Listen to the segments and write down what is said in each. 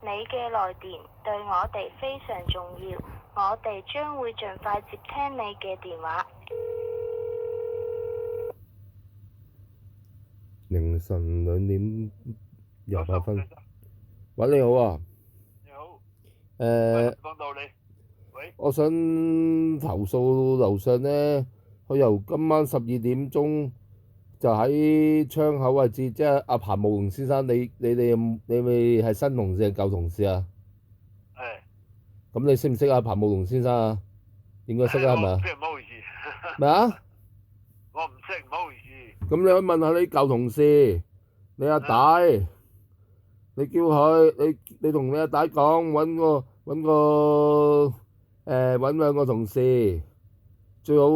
你嘅來電對我哋非常重要，我哋將會盡快接聽你嘅電話。凌晨2點28分。喂，你好啊。你好。講道理。喂。我想投訴樓上呢，佢由今晚12點鐘就喺窗口位置，即係阿彭慕容先生，你咪係新同事定舊同事啊？係。咁你識唔識阿彭慕容先生啊？應該識啊，係咪啊？我唔識，唔好意思。咩啊？我唔識，唔好意思。咁你可以問下你舊同事，你阿大，你叫佢，你同你阿大講揾兩個同事，最好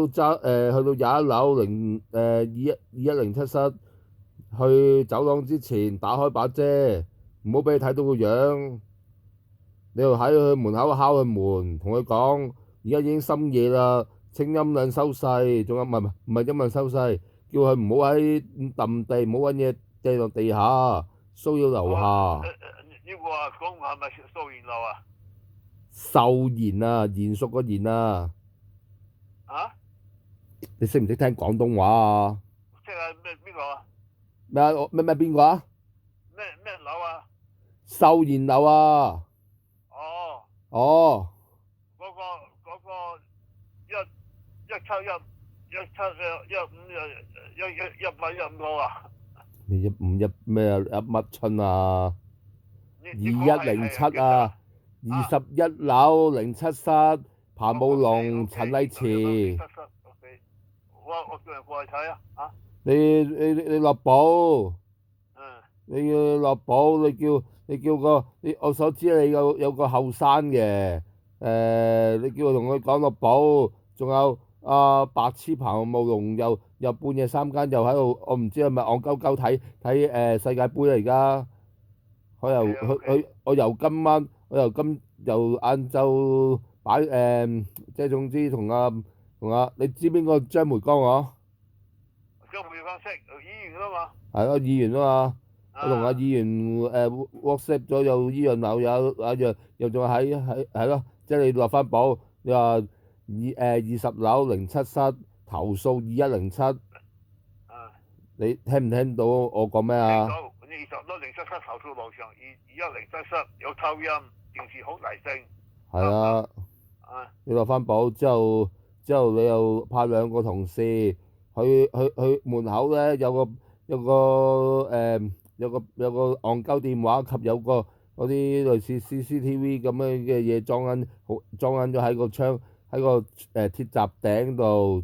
去到21樓2107室，去走廊之前打開把遮，唔好俾佢睇到個樣。你又喺佢門口敲佢門，同佢講而家已經深夜啦，清音量收細，仲有唔係音量收細，叫佢唔好喺揼地，唔好揾嘢掟落地下，騷擾樓下。呢個啊，講係咪素賢樓啊？秀賢啊，賢淑個賢啊。啊？你識唔識聽廣東話啊？識啊，邊個啊？咩啊？咩邊個啊？咩樓啊？秀賢樓啊。哦。哦。嗰個1717515啊？你15咩啊？乜春啊？2107啊，21樓07室，彭慕容、陳麗慈。我叫人過去睇啊！嚇。你落寶。嗯。你要落寶，你叫個我所知你有個後生嘅，你叫佢同佢講落寶，仲有白痴彭慕容又半夜3更又喺度，我唔知係咪戇鳩鳩睇世界盃啊而家。我由晏晝即係總之同你知邊個張梅江啊？張梅江識議員啊嘛。係咯，議員啊嘛。我同阿議員WhatsApp 咗，有依樣樓又仲係咯，即係你落翻寶，你話20樓07室投訴2107。你聽唔聽到我講咩啊？聽到，20樓07室投訴樓上2107室有噪音，電視好大聲。係啊。你落翻寶之後你又派兩個同事去門口咧，有個戇鳩電話及有個嗰啲類似 CCTV 咁樣嘅嘢裝緊咗喺個窗喺個鐵閘頂度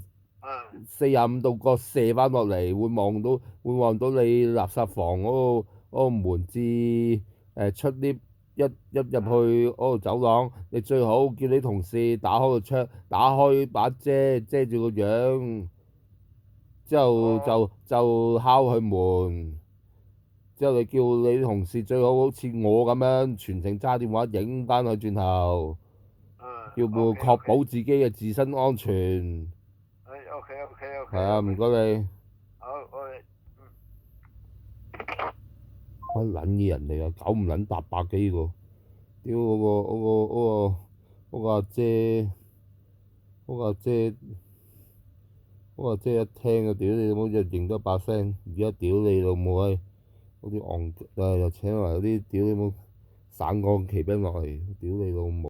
，45度角射翻落嚟，會望到你垃圾房嗰個門至出 lift 一入去嗰個走廊。你最好叫你同事打開個窗，打開把遮住個樣，之後就敲佢門。之後你叫你同事最好似我咁樣全程揸電話影翻佢轉頭，叫佢確保自己嘅自身安全。OK。係啊，唔該你。好，乜撚嘢人嚟啊？九唔撚搭八嘅呢個，屌嗰個阿姐，嗰個阿姐一聽啊，屌你老母就認得把聲，而家屌你老母閪！嗰啲又請埋嗰啲屌你冇省港旗兵落嚟，屌你老母！